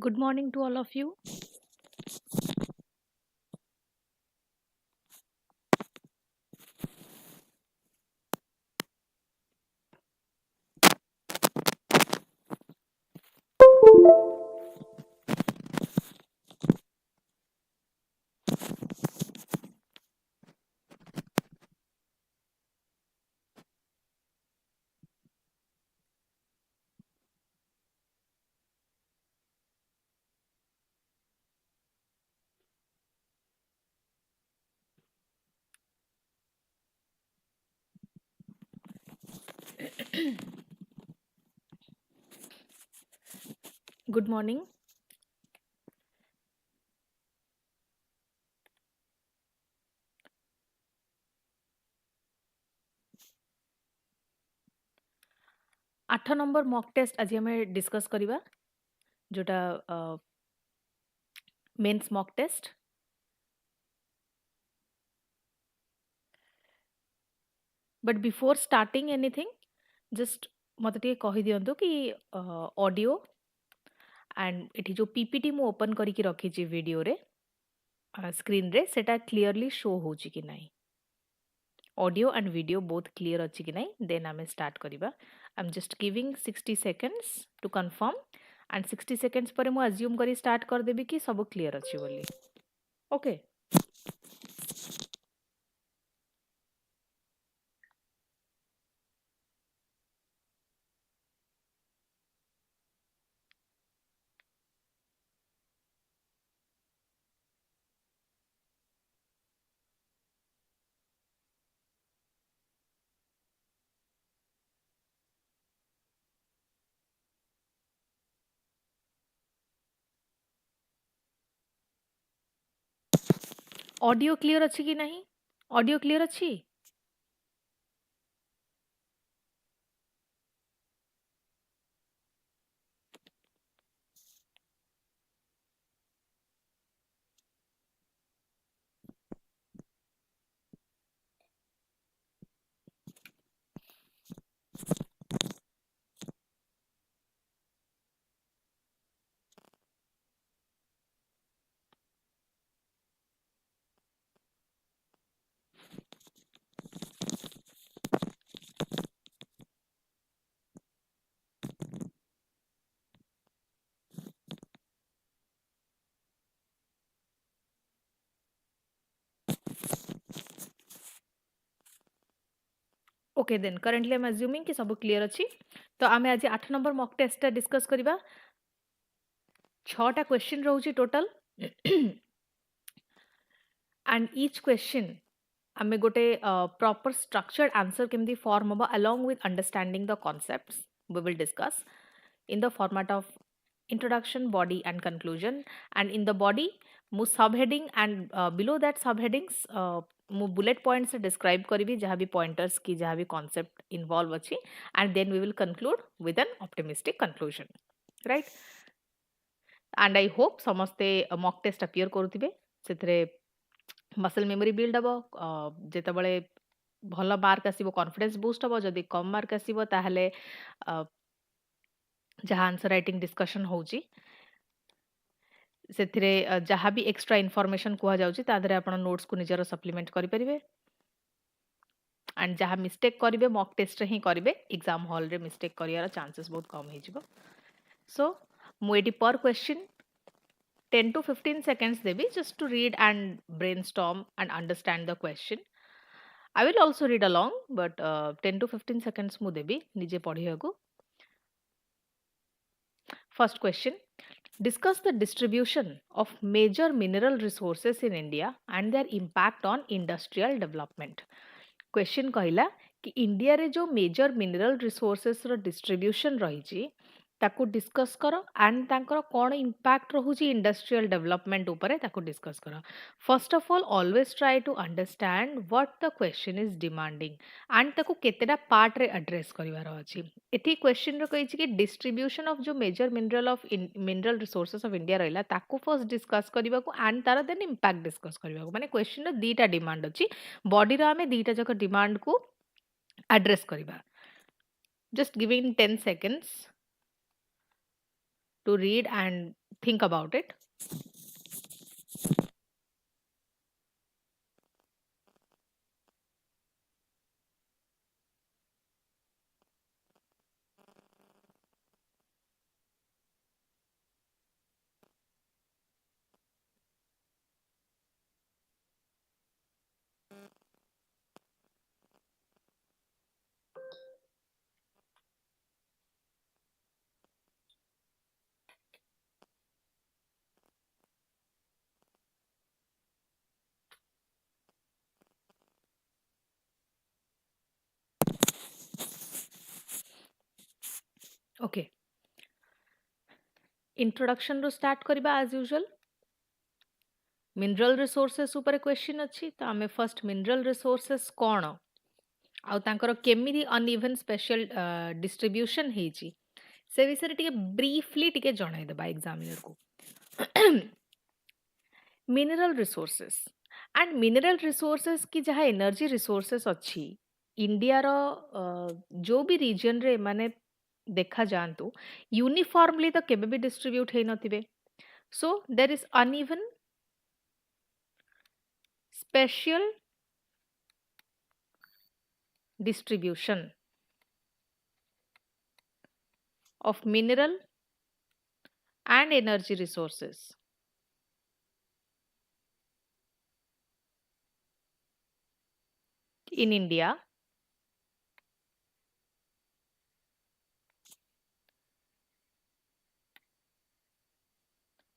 Good morning to all of you. Good morning. आठ number mock test आज आम discuss करवा जोटा mains mock test but before starting anything just मत टे कही दिंतु कि ऑडियो एंड एठी जो पीपीटी मु ओपन करके रखी वीडियो रे स्क्रीन रे सेटा क्लियरली शो होची कि नहीं audio and video both clear अच्छी कि नहीं देन आम स्टार्ट करवा I am just giving 60 seconds to confirm and 60 seconds पर मु अज्यूम करी स्टार्ट कर देबी कि सब क्लियर अच्छी बोली ओके ऑडियो क्लियर अच्छी कि नहीं ऑडियो क्लियर अच्छी ओके देन करेंटली आम अज्यूमिंग कि सब क्लियर अच्छी तो आम आज 8 नंबर मॉक टेस्ट डिस्कस करवा 6टा क्वेश्चन रोचे टोटल एंड ईच क्वेश्चन आम गोटे प्रॉपर स्ट्रक्चर्ड आंसर केमती फॉर्म हम along with understanding the concepts we will discuss in the format of introduction, body and conclusion. And in the body मु subheading and below that subheadings मु bullet points से describe करी जहाँ भी pointers की जहाँ भी concept involve अच्छी and then we will conclude with an optimistic conclusion, right? And I hope समस्ते mock test appear करुथिबे सेथरे मसल मेमोरी बिल्ड हम जेतेबेले भल मार्क आसीबो कॉन्फिडेंस बूस्ट हम जदि कम मार्क आसीबो ताहले जहाँ आंसर राइटिंग डिस्कशन होची ସେଥିରେ ଯାହା ବି ଏକ୍ସଟ୍ରା ଇନଫର୍ମେସନ୍ କୁହାଯାଉଛି ତା ଦେହରେ ଆପଣ ନୋଟ୍ସକୁ ନିଜର ସପ୍ଲିମେଣ୍ଟ କରିପାରିବେ ଆଣ୍ଡ ଯାହା ମିଷ୍ଟେକ୍ କରିବେ ମକ୍ ଟେଷ୍ଟରେ ହିଁ କରିବେ ଏକ୍ଜାମ୍ ହଲ୍ରେ ମିଷ୍ଟେକ୍ କରିବାର ଚାନ୍ସେସ୍ ବହୁତ କମ୍ ହେଇଯିବ ସୋ ମୁଁ ଏଠି per question 10 to 15 seconds Devi just to read and brainstorm and understand the question. I will also read along but 10 to 15 seconds ମୁଁ ଦେବି ନିଜେ ପଢ଼ିବାକୁ. First question. Discuss the distribution of major mineral resources in India and their impact on industrial development. Question कहला कि India रे जो major mineral resources रो distribution रही ताकू डिस्कस करो एंड तांकर कोन इंपैक्ट रहूची इंडस्ट्रियल डेवलपमेंट ऊपर ताकू डिस्कस करो. First of all always try to understand what the question is demanding and ताकू केतेडा पार्ट रे एड्रेस करिवार अछि. एथि क्वेश्चन रो कहिछि कि डिस्ट्रीब्यूशन ऑफ जो major mineral resources of India रहला ताकू फर्स्ट डिस्कस करिवाकू एंड तार देन इंपैक्ट डिस्कस करिवाकू. माने क्वेश्चन रो दीटा डिमांड अछि बॉडी रो हमें दीटा जक डिमांड को एड्रेस करिवा. Just giving 10 seconds to read and think about it. Okay, introduction ରୁ start କରିବା as usual. Mineral resources ଉପରେ question ଅଛି ତ ଆମେ first mineral resources କ'ଣ ଆଉ ତାଙ୍କର କେମିତି uneven special distribution ହେଇଛି ସେ ବିଷୟରେ ଟିକେ briefly ଟିକେ ଜଣାଇଦେବା examinerକୁ. Mineral resources and mineral resources की जहाँ energy resources अच्छी इंडिया रो जो भी region रे माने देखा जान्तु uniformly तो केबे भी distribute है नथिबे. So there is uneven special distribution of mineral and energy resources in India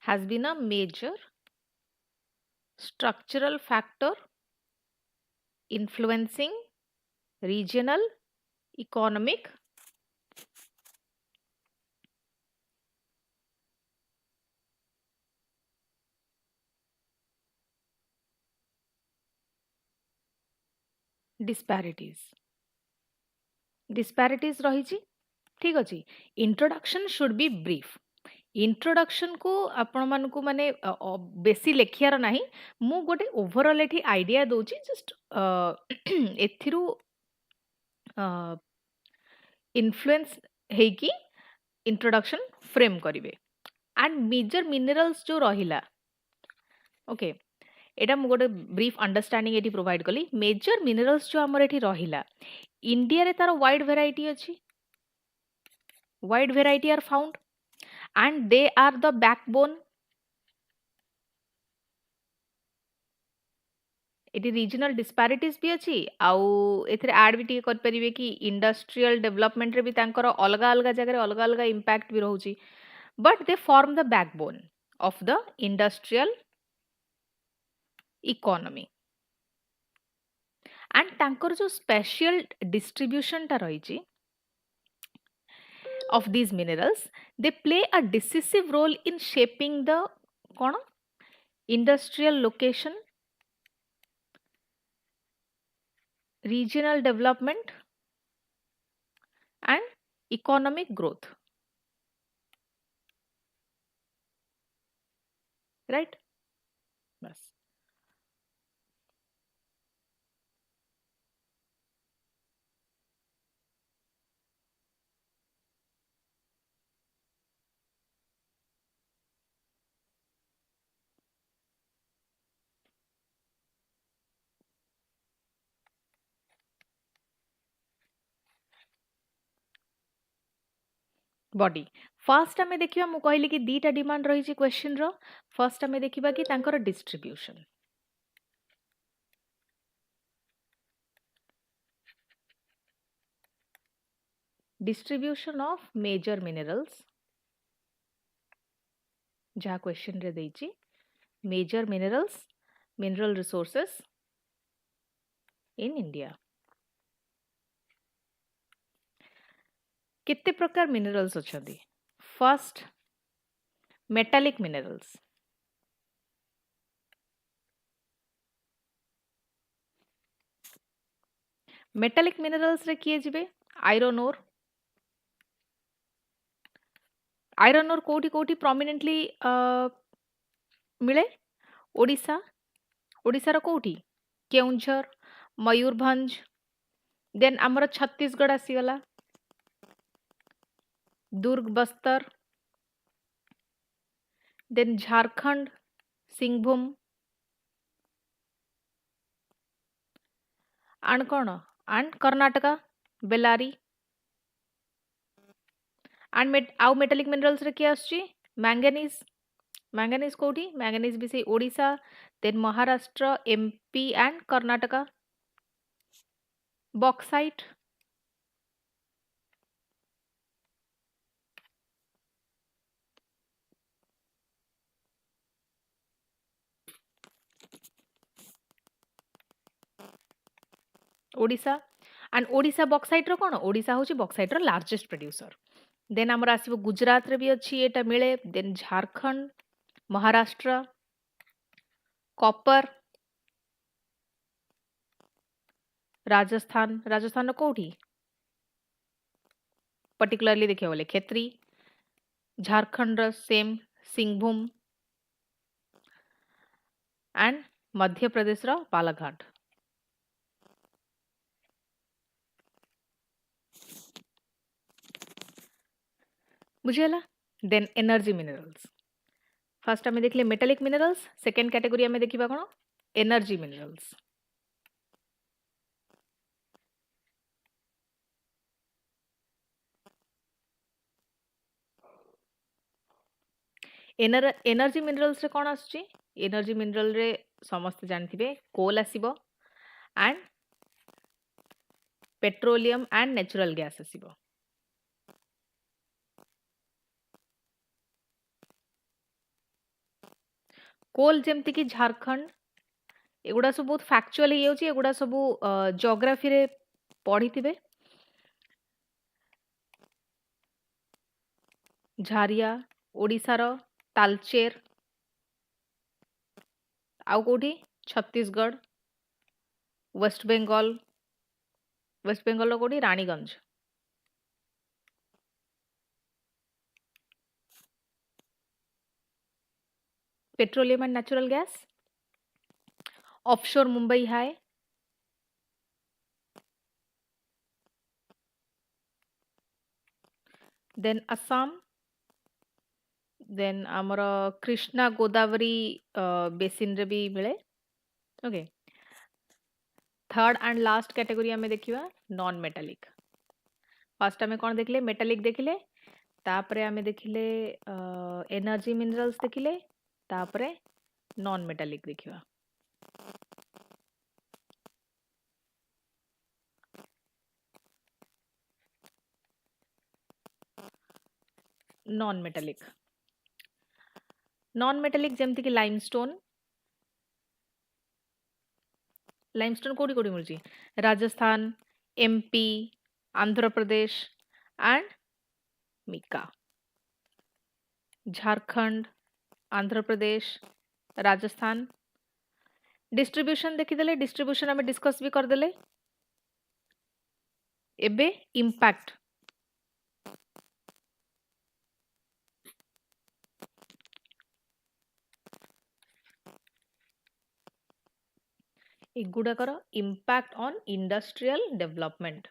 has been a major structural factor influencing regional economic disparities रही. ठीक अछि. Introduction should be brief. Introduction को आपण मानकु माने बेसी लेखियार नाही मु गोटे ओवरऑल एठी आइडिया दोची जस्ट एथिरु इन्फ्लुएंस हेकी इंट्रोडक्शन फ्रेम करिवे एंड मेजर मिनरल्स जो रहिला. ओके एटा मु गोटे ब्रीफ अंडरस्टैंडिंग एठी प्रोवाइड कली. मेजर मिनरल्स जो हमर एठी रहिला इंडिया रे तार वाइड वेराइटी अछि. Wide variety are found and they are the backbone. एटी रीजनल डिस्पारिटीज भी अच्छी आउ एथिरे ऐड भी टिके कर परिवे कि इंडस्ट्रियल डेवलपमेंट रे भी तांकर अलगा अलगा जगह अलगा अलगा इंपैक्ट भी रहउची but they form the backbone of the industrial economy and तांकर जो स्पेशल डिस्ट्रीब्यूशन टा रहिची of these minerals they play a decisive role in shaping the kono industrial location, regional development and economic growth, right? Bas. Body first आमे देखिबा मु कहली कि दीटा demand रही छि क्वेश्चन रो. फर्स्ट आमे देखिबा कि तांकर distribution. Distribution of major minerals जहाँ क्वेश्चन रे देछि major minerals mineral resources in India. कितने प्रकार मिनरल्स अच्छी. First metallic minerals. Metallic minerals रे किए जिबे आयरन ओर. आयरन ओर कोठी कोठी प्रोमिनेंटली मिले ओडिशा. ओडिशा रो कोठी केउंझर मयूरभंज देन आमर छत्तीसगढ़ आसीगला दुर्ग Bastar then Jharkhand, Singhbhum, and कौन and Karnataka, Bellary, and आउ मेटालिक मिनरल्स रे किए आसुची मैंगनीज मैंगनीज कोठी मैंगनीज भी से Odisha then Maharashtra MP and Karnataka bauxite Odisha and Odisha bauxite रो कोन ओडिशा होची बॉक्साइट रो लार्जेस्ट प्रोड्यूसर देन हमर आसीबो गुजरात रे भी अछि एटा मिले देन झारखंड महाराष्ट्र कॉपर राजस्थान राजस्थान कोठी पर्टिकुलरली देखियो बोले खेत्री झारखंड रो सेम सिंहभूम एंड मध्य प्रदेश रो बालाघाट बुझेला देन एनर्जी मिनरल्स फर्स्ट आम देखले मेटालिक मिनरल्स सेकेंड कैटेगरी आम देखा कौन एनर्जी मिनरल्स एनर्जी मिनरल्स रे कौन आसुची एनर्जी मिनरल रे समस्त जानथिबे कोल आसीबो and petroleum and natural gas आसीबो कोल जेमति कि झारखंड एगुड़ा सब बहुत फैक्चुअल ही होची एगुड़ा सब ज्योग्राफी रे पढ़ी थिबे झारिया ओडिसा रो तालचेर आउ कोठी छत्तीसगढ़ वेस्ट बंगाल रो कोठी Raniganj petroleum and natural gas offshore Mumbai High then Assam then आमर कृष्णा गोदावरी बेसिन रे भी मिले okay third and last category आम देखिबा नॉन मेटालिक फर्स्ट आम कौन देखले मेटालिक देखले तापरे आम देखिले एनर्जी मिनरल्स देखिले तापरे नॉन मेटालिक देखिबा नॉन मेटालिक जेमति कि लाइमस्टोन कोडी कोडी मिलची Rajasthan MP Andhra Pradesh and mica Jharkhand Andhra Pradesh Rajasthan distribution देखिदेले डिस्ट्रीब्यूशन आम डिस्कस भी करदेले एबे इम्पैक्ट एगुड़ाकर impact on industrial development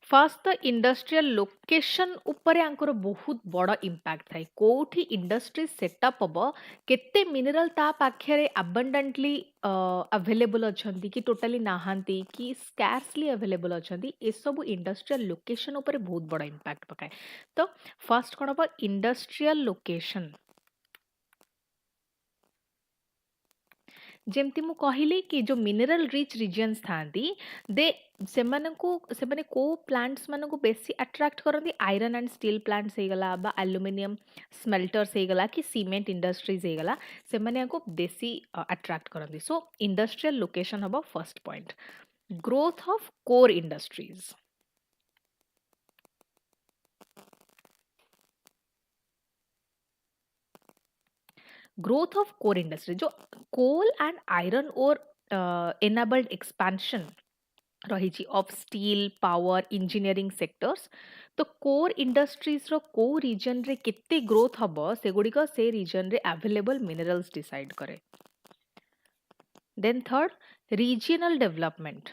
first तो इंडस्ट्रियल लोकेशन उपरे आंकर बहुत बड़ इम्पैक्ट थाए कोठी इंडस्ट्री सेटअप हबो केते मिनरल ता पाखरे अबंडेंटली अवेलेबल अछंती कि टोटली नाहांती कि स्कैर्सली अवेलेबल अछंती ए सब इंडस्ट्रियल लोकेशन उपरे बहुत बड़ इम्पैक्ट पकाए तो फर्स्ट कोन हबो इंडस्ट्रियल लोकेशन जेमती मु कहली कि जो मिनरल रिच रिजन्स थांती दे सेमाने को प्लांट्स मानको बेसी अट्रैक्ट करती आयरन एंड स्टील प्लांट्स हे गला बा एल्युमिनियम स्मेल्टर्स हे गला कि सीमेंट इंडस्ट्रीज हे गला सेमाने को बेसी अट्रैक्ट करती सो इंडस्ट्रियल लोकेशन हबो first point growth of core industries growth of core industry जो कोल एंड आयरन और एनाबल्ड एक्सपेंशन रही of steel power engineering sectors तो कोर इंडस्ट्रीज रो को रीजन रे केते ग्रोथ हबो से गुडी को से रीजन रे अवेलेबल मिनरल्स डिसाइड करे Then third, regional development.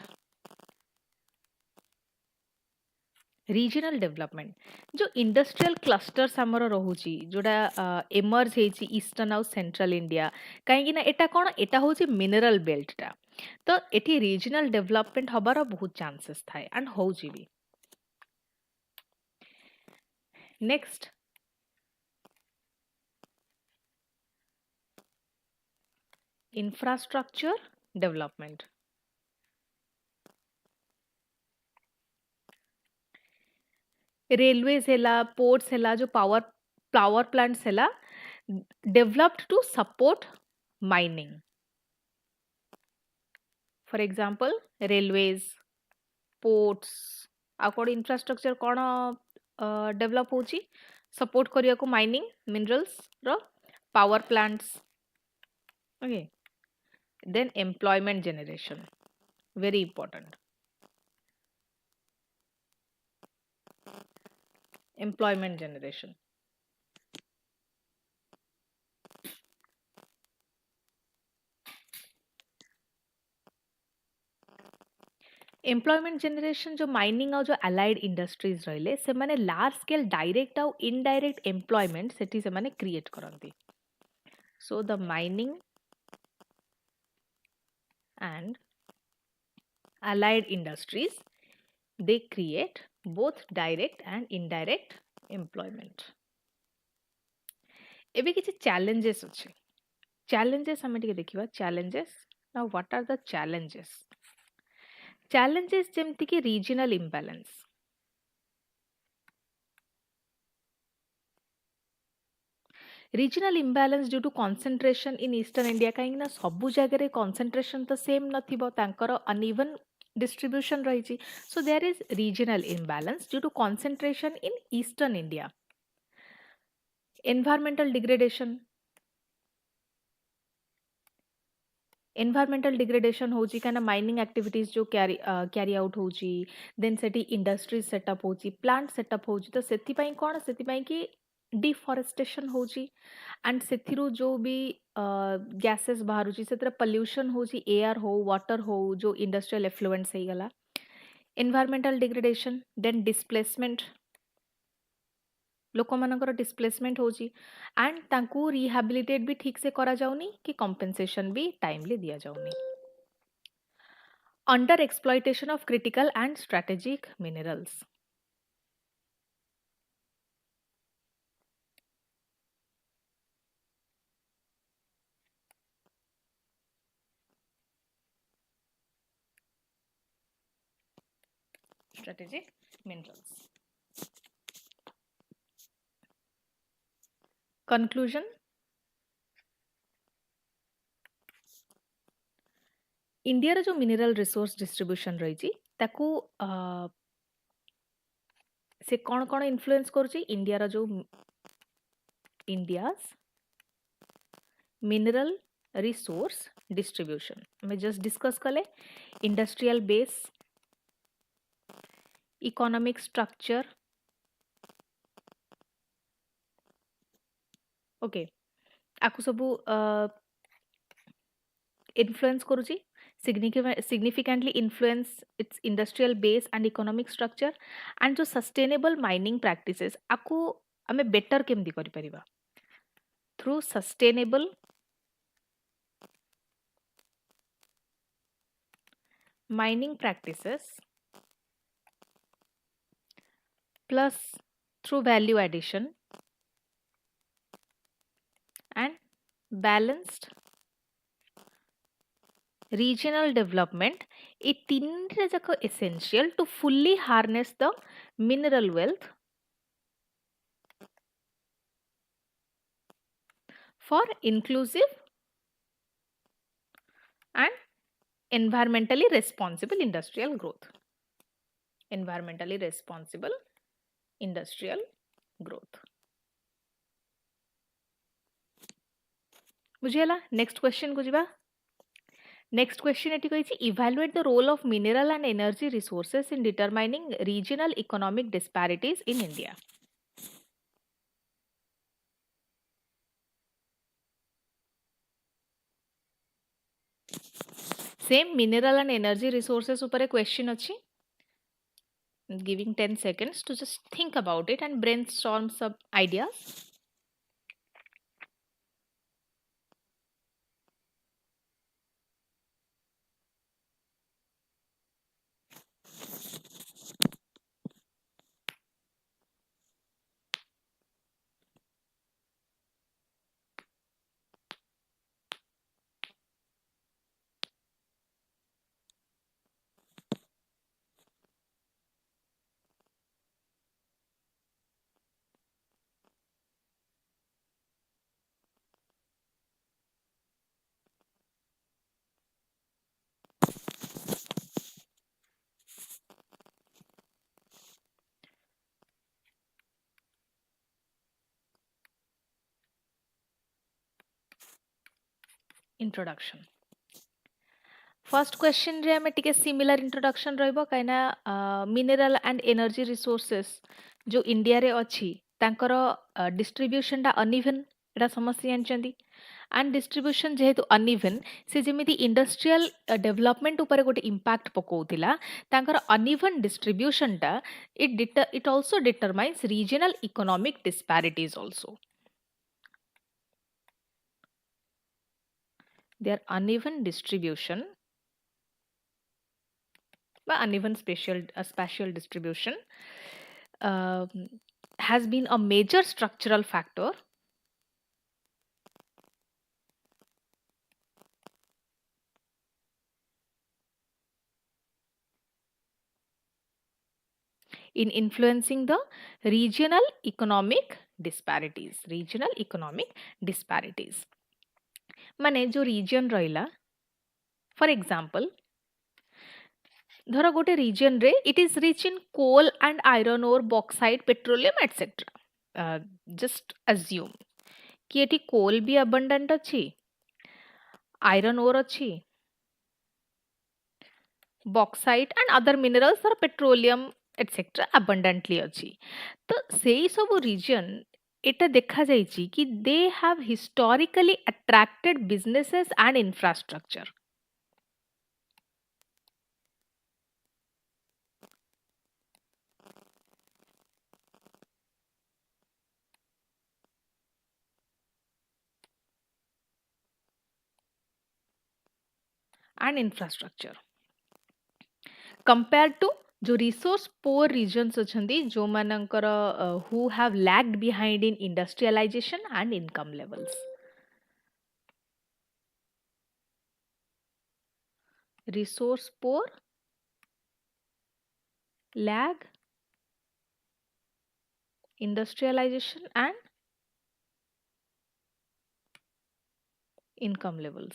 Regional development जो इंडस्ट्रियल क्लस्टर्स आमर रोची जोड़ा एमर्ज होती ईस्टर्न आउ सेंट्रल इंडिया कहीं एटा कौन एटा हूँ मिनरल बेल्टा तो एटी रीजनल डेवलपमेंट हबार बहुत चांसेस थाए एंड होची भी नेक्स्ट इंफ्रास्ट्रक्चर डेवलपमेंट रेलवेज है पोर्ट्स है जो पावर प्लांट्स है developed to support mining for example railways ports आ कौन इंफ्रास्ट्रक्चर कौन डेवलप होची सपोर्ट करिया को माइनिंग मिनरल्स रो power plants okay then employment generation very important employment generation employment generation जो माइनिंग और जो अलाइड इंडस्ट्रीज रहिले से माने लार्ज स्केल डायरेक्ट और इनडायरेक्ट एम्प्लॉयमेंट सेठी से माने क्रिएट करंती so the mining and allied industries they create both direct and indirect employment एबे किछि challenges अछि challenges हमें टिके देखिबा challenges now what are the challenges जेमति कि regional imbalance regional imbalance due to concentration in eastern india कहीं ना सबु जगह रे concentration तो सेम नथिबो तांकर uneven distribution रहिछि so there is regional imbalance due to concentration in eastern india environmental degradation होची काना माइनिंग एक्टिविटीज जो कैरी आउट होची देन सेठी इंडस्ट्री सेटअप होची प्लांट सेटअप होची तो सेति पई कोन सेति पई कि डिफॉरेस्टेशन होची एंड सेथिरु जो भी गैसेस बाहरुची सेतर पोल्यूशन होची एयर हो वाटर हो जो इंडस्ट्रियल एफ्लुएंट्स हे गला एनवायरमेंटल डिग्रेडेशन देन डिस्प्लेसमेंट लोक मानकर डिस्प्लेसमेंट होची एंड तांकू रिहैबिलिटेट भी ठीक से करा जाउनी कि कंपेंसेशन भी टाइमली दिया जाउनी under exploitation of critical and strategic minerals strategic minerals. Conclusion India जो मिनरल रिसोर्स डिस्ट्रीब्यूशन रही ताकू से कौन कौन इन्फ्लुएंस करुची इंडिया जो इंडिया मिनरल रिसोर्स डिस्ट्रीब्यूशन में जस्ट डिस्कस कले industrial base economic structure okay आकु सबू इन्फ्लुएंस करुची significantly influence its industrial base and economic structure and जो sustainable mining practices आकु हमें better केमदी करि परिबा through sustainable mining practices plus through value addition and balanced regional development ये तीन जाक essential to fully harness the mineral wealth for inclusive and environmentally responsible industrial growth. Environmentally responsible industrial growth. बुझेला next question को जिबा next question एटी कहिछि evaluate the role of mineral and energy resources in determining regional economic disparities in India same mineral and energy resources ऊपर question अच्छी, giving 10 seconds to just think about it and brainstorm some ideas. Introduction. First question रे हमें टिके similar introduction रहइबो काइना mineral and energy resources जो India रे अछि तांकर डिस्ट्रीब्यूशन टा अनइवन एटा समस्या जानचंदी एंड डिस्ट्रीब्यूशन जेहेतु अनइवन से जेमिति इंडस्ट्रियल डेवलपमेंट ऊपर गोटे इंपैक्ट पकोउतिला तांकर अनइवन डिस्ट्रीब्यूशन टा it also determines regional economic disparities also their uneven distribution uneven spatial distribution has been a major structural factor in influencing the regional economic disparities. Regional economic disparities. माने जो region रहिला, for example, धर गोटे region रे it is rich in coal and iron ore, bauxite, petroleum, etc. Just assume कि eighty coal भी abundant अच्छी, iron ore अच्छी, bauxite and other minerals or petroleum etc. abundantly अच्छी. तो सेई सब region एटा देखा जाइची कि they have historically attracted businesses and infrastructure. And infrastructure compared to जो resource poor regions अछंती जो मानकर who have lagged behind in industrialization and income levels. Resource poor, lag, industrialization and income levels.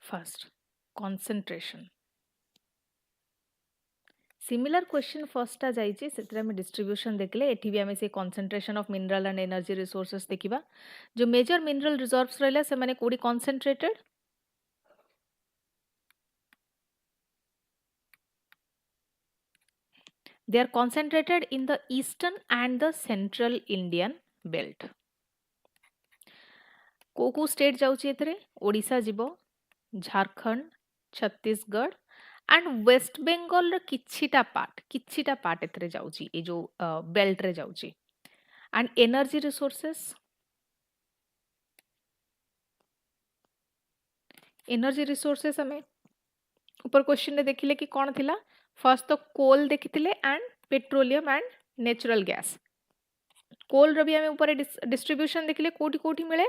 First, concentration. Similar question first जाइए से आम distribution देखले एठी भी आम से concentration of mineral and energy resources देखिबा जो major mineral reserves रहला से माने कोडी concentrated they are concentrated in the eastern and the central Indian belt. को स्टेट जाउची एथरे ओडिशा जीवो झारखंड, छत्तीसगढ़ एंड वेस्ट बेंगल किछिटा पार्ट एथरे जाउची ए जो बेल्ट रे जाउची एंड एनर्जी रिसोर्सेस हमें ऊपर क्वेश्चन रे देखिले कि कौन थिला फर्स्ट तो कोल देखिथिले and petroleum and natural gas coal रो भी हमें ऊपर डिस्ट्रीब्यूशन देखिले कोठी कोठी मिले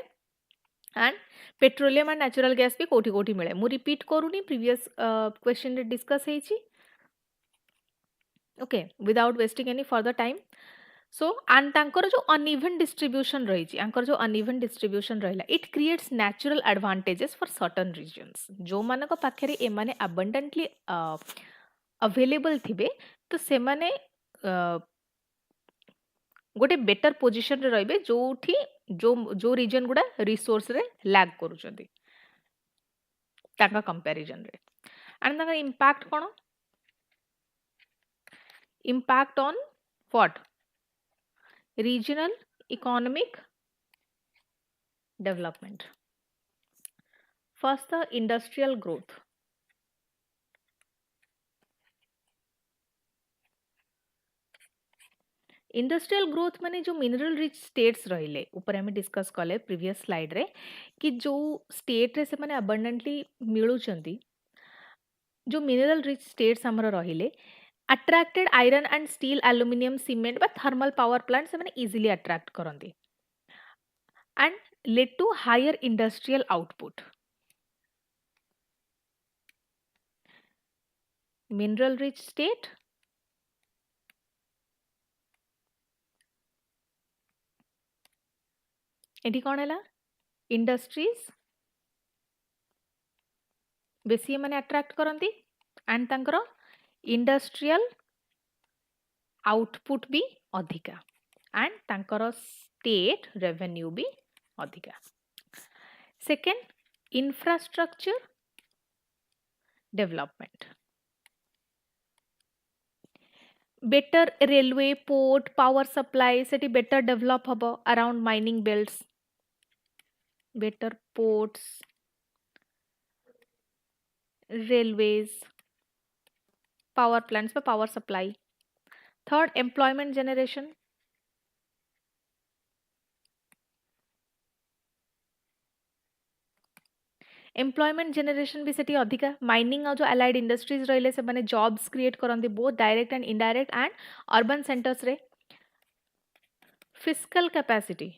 and petroleum and natural gas भी कोठी कोठी मिले मु रिपीट करूनी प्रीवियस क्वेश्चन रे डिस्कस हेची okay without wasting any further time so and तांकर जो अनइवन डिस्ट्रीब्यूशन रही आंकर जो अनइवन डिस्ट्रीब्यूशन रहिला it creates natural advantages for certain regions जो मानक पाखरे ए माने अबंडेंटली अवेलेबल थिबे तो से माने गोटे बेटर पोजिशन रे रहिबे जोठी जो रीजन गुडा रिसोर्स रे लैग करूचंदी ताका कंपैरिजन रे एंड ताका impact cone impact on what regional economic development first the industrial growth industrial growth माने जो मिनरल रिच स्टेट्स रहिले ऊपर हमें डिस्कस कले प्रीवियस स्लाइड रे कि जो स्टेट रे से माने अबंडेंटली मिलुचंदी जो मिनरल रिच स्टेट्स हमर रहिले attracted iron and steel aluminium cement बा थर्मल पावर प्लांट से माने इजीली अट्रैक्ट करंदी and lead to higher industrial output mineral rich state एटी कौन है इंडस्ट्रीज बेसी माने अट्रैक्ट करंती एंड तांकर इंडस्ट्रियल आउटपुट भी अधिका एंड तांकर स्टेट रेवेन्यू भी अधिका second infrastructure development better railway port power supply सेटी बेटर डेवलप हबो around mining belts better ports railways power plants पर power supply third employment generation employment generation भी सेठी अधिका माइनिंग और जो अलाइड इंडस्ट्रीज रहिले से माने जॉब्स क्रिएट करंदी both direct and indirect and urban centres रे fiscal capacity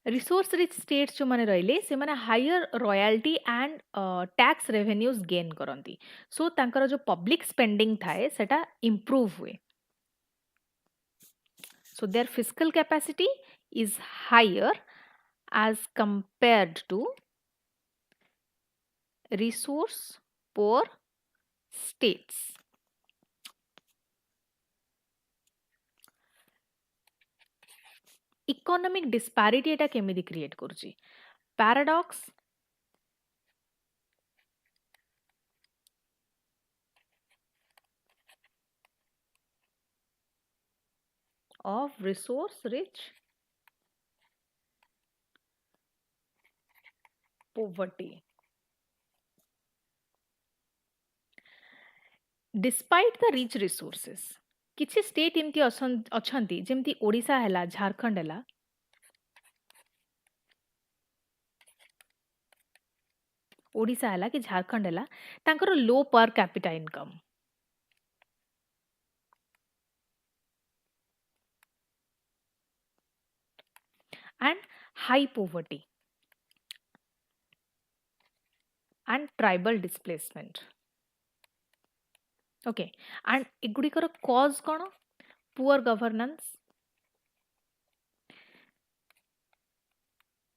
resource rich states जो माने रहिले से माने higher royalty and tax revenues gain करंती सो तांकर जो पब्लिक स्पेंडिंग थाए सेटा इंप्रूव हुए so their fiscal capacity is higher as compared to resource poor states economic disparity एटा केमिति क्रिएट करूची paradox of resource rich poverty despite the rich resources किछि state इमती अछंती जेमती Odisha हैला झारखंड हैला ओडिशा हैला कि झारखंड हैला तांकर low per capita income and high poverty and tribal displacement okay and एगुड़िकर cause कौन poor governance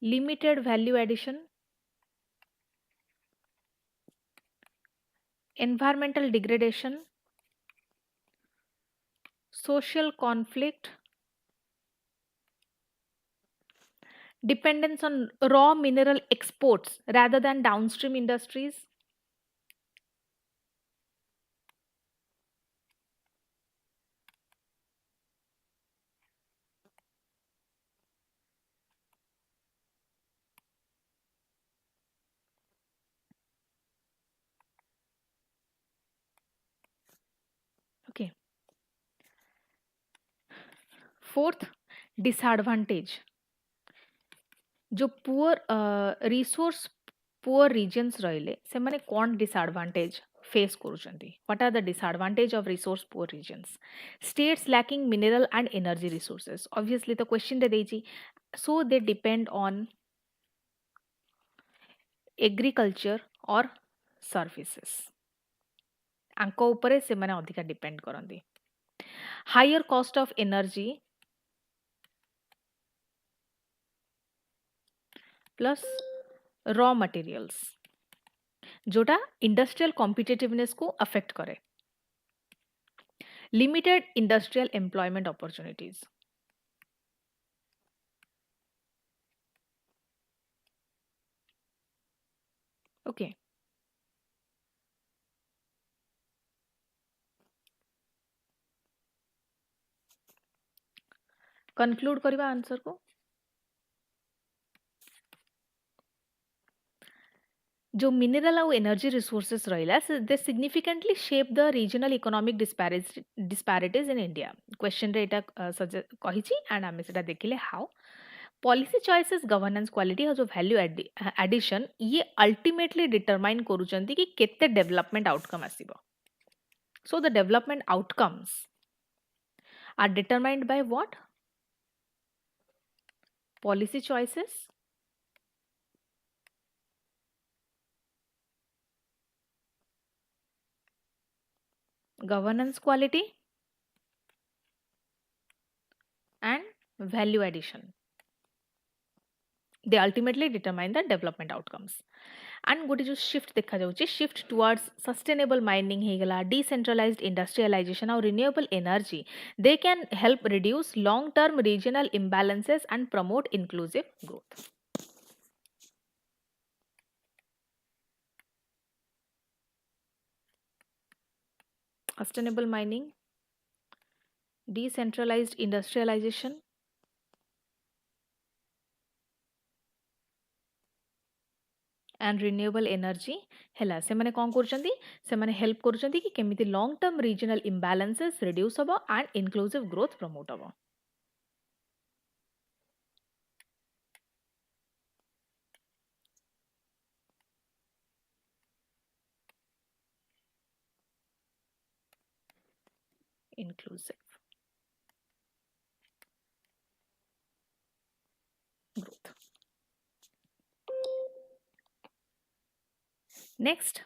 limited value addition environmental degradation social conflict dependence on raw mineral exports rather than downstream industries fourth disadvantage जो poor resource poor regions रहिले से माने कौन disadvantage face करूछंती what are the disadvantage of resource poor regions states lacking mineral and energy resources obviously तो क्वेश्चन दे देजी so they depend on agriculture और सर्विसेस आंको ऊपर से माने अधिका डिपेंड करंती higher cost of energy plus raw materials जोटा इंडस्ट्रियल कॉम्पिटिटिवनेस को अफेक्ट करे limited industrial employment opportunities okay conclude करवा आंसर को जो मिनरल और एनर्जी रिसोर्सेस रहिला they significantly shape the regional economic disparities in India question रे एटा कहिछि एंड आमे सेटा देखिले how policy choices governance quality और जो वैल्यू एडिशन ये अल्टीमेटली डिटरमाइन करूचंती कि केते डेवलपमेंट आउटकम आसीबो so the development outcomes are determined by what policy choices governance quality and value addition they ultimately determine the development outcomes and गोटे जो shift देखा जाउची shift towards sustainable mining हेगला decentralized industrialization और renewable energy they can help reduce long term regional imbalances and promote inclusive growth sustainable mining decentralized industrialization and renewable energy हैला से माने कौन करचंती से माने हेल्प करचंती कि केमिति long term regional imbalances reduce हबो एंड इंक्लूसिव ग्रोथ प्रमोट हबो inclusive growth. Next,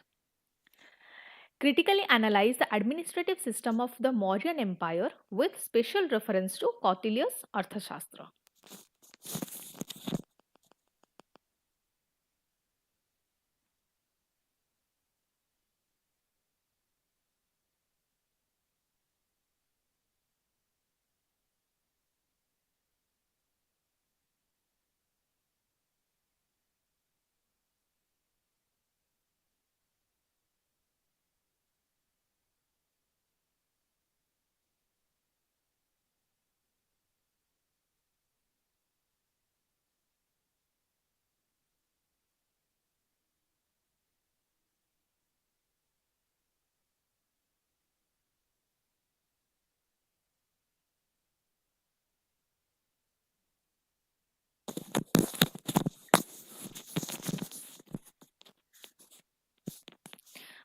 critically analyze the administrative system of the Mauryan Empire with special reference to Kautilya's Arthashastra.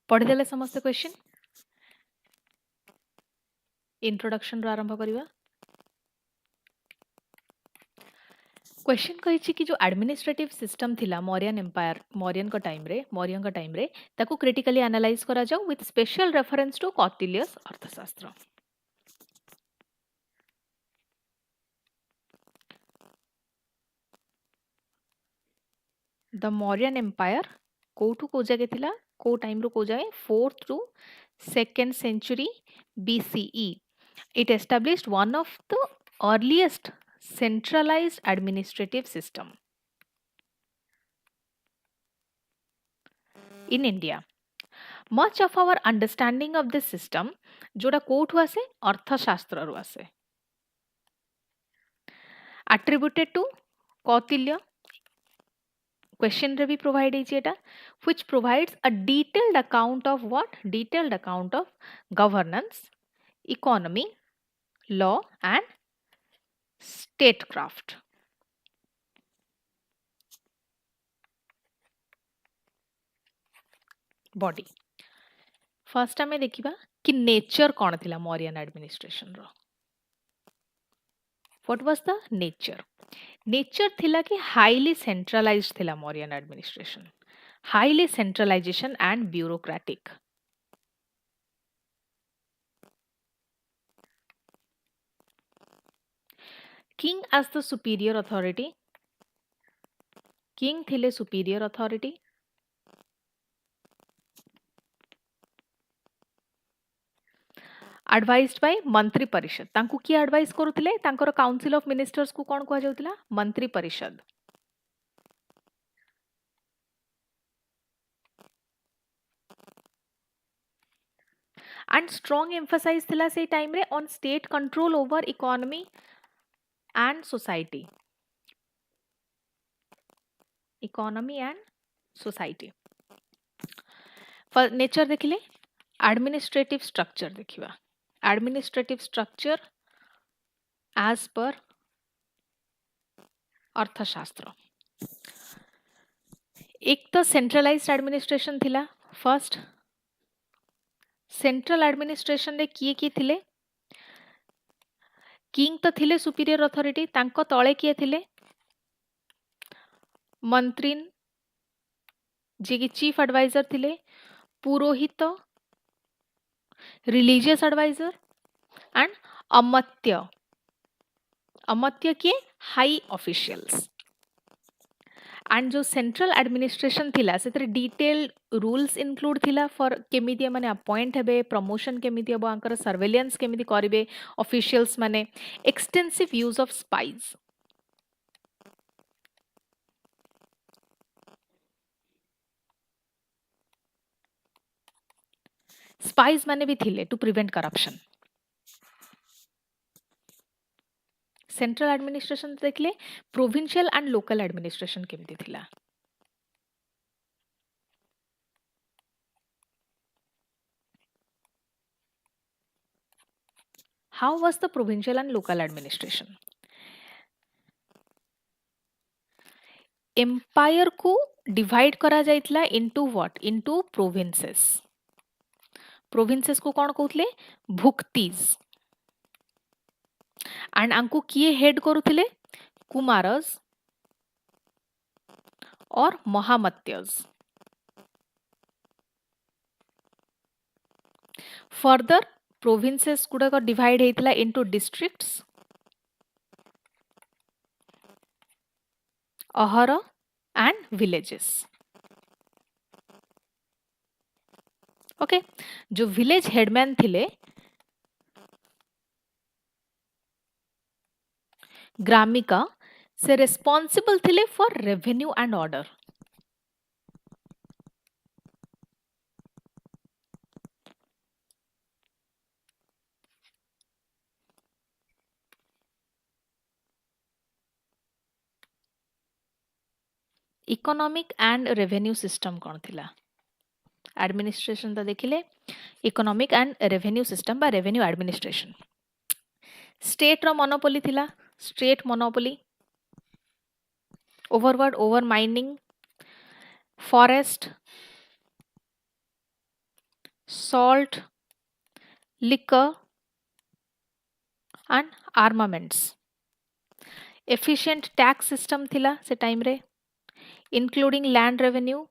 पढ़ीदेले समस्त क्वेश्चन इंट्रोडक्शन आरंभ करिवा क्वेश्चन कहिछि कि जो administrative system थिला Mauryan empire Mauryan का time रे ताको क्रिटिकली एनालाइज करा जाऊ विथ स्पेशल रेफरेंस टू कौटिल्यस अर्थशास्त्र द मौर्यन एम्पायर कोठू को जगह थिला को टाइम रो को जाए 4th to 2nd century BCE it established one of the earliest centralized administrative system in India. Much of our understanding of this system जोड़ा कोठू आसे अर्थशास्त्र रो आसे attributed to Kautilya question रे भी provide है एटा which provides a detailed account of what detailed account of governance economy law and statecraft body. First आमे देखिबा कि नेचर कौन थिला मौर्यन एडमिनिस्ट्रेशन रो. What was the nature? Nature थिला कि हाईली सेंट्रलाइज्ड थिला Mauryan administration, highly centralisation and bureaucratic. King as the superior authority, king थिले superior authority. Advised by Mantri Parishad. तांकु की एडवाइस करूथिले? तांकर काउंसिल ऑफ मिनिस्टर्स को कोन कहै जाउतिला? मंत्री परिषद. एंड स्ट्रॉन्ग एम्फसाइज थिला से टाइम रे on state control over economy and society. Economy and society. Nature देखिले. एडमिनिस्ट्रेटिव स्ट्रक्चर देखिबा. एडमिनिस्ट्रेटिव स्ट्रक्चर एज पर अर्थशास्त्र. एक तो सेंट्रलाइज्ड एडमिनिस्ट्रेशन थिला. फर्स्ट सेंट्रल एडमिनिस्ट्रेशन रे किए थिले? किंग तो थिले सुपीरियर अथॉरिटी. तांको तळे किए थिले? मंत्री जे कि चीफ एडवाइजर थिले, पुरोहित, रिलीजियस एडवाइजर एंड अमत्य. अमत्य किए? High officials. एंड जो सेंट्रल एडमिनिस्ट्रेशन थिला से डिटेल्ड रूल्स इंक्लूड थिला फॉर केमिति माने अपॉइंट हेबे, प्रमोशन केमिति हबो, आंकर सर्वेलेंस केमिति करिवे ऑफिशियल्स माने. Extensive use of spies. Spies माने भी थिले to prevent corruption. Central administration देखले. प्रोविंशियल एंड लोकल एडमिनिस्ट्रेशन केमिति थिला? How was the provincial and local administration? Empire को डिवाइड करा जाइतला into what? Into provinces. Provinces को कौन कहउतले? भुक्तीज. एंड आंकु किए हेड करूथिले? कुमारस और महामत्यज. फर्दर प्रोविंसेस गुडा डिवाइड हेतला इनटू डिस्ट्रिक्ट्स, अहर एंड विलेजेस. ओके. जो विलेज हेडमैन थिले, ग्रामिका, से रेस्पॉन्सिबल थिले for revenue and order. Economic and revenue system कौन थिला? एडमिनिस्ट्रेशन तो देखिले. इकोनॉमिक एंड रेवेन्यू सिस्टम बा रेवेन्यू एडमिनिस्ट्रेशन. स्टेट रो मोनोपोली थिला. State monopoly over over mining, forest, salt, liquor and armaments. Efficient tax system थिला से टाइम रे, including land revenue.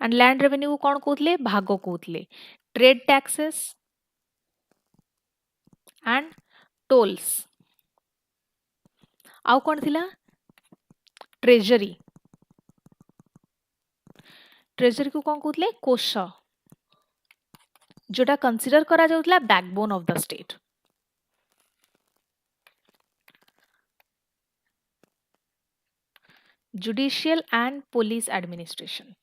And land revenue कौन कहते? भाग कहते. Trade taxes and tolls. आउ कौन थिला? ट्रेजरी. ट्रेजरी को कौन कहते? कोष, जोटा कंसीडर करा जाउतला backbone of the state. Judicial and police administration.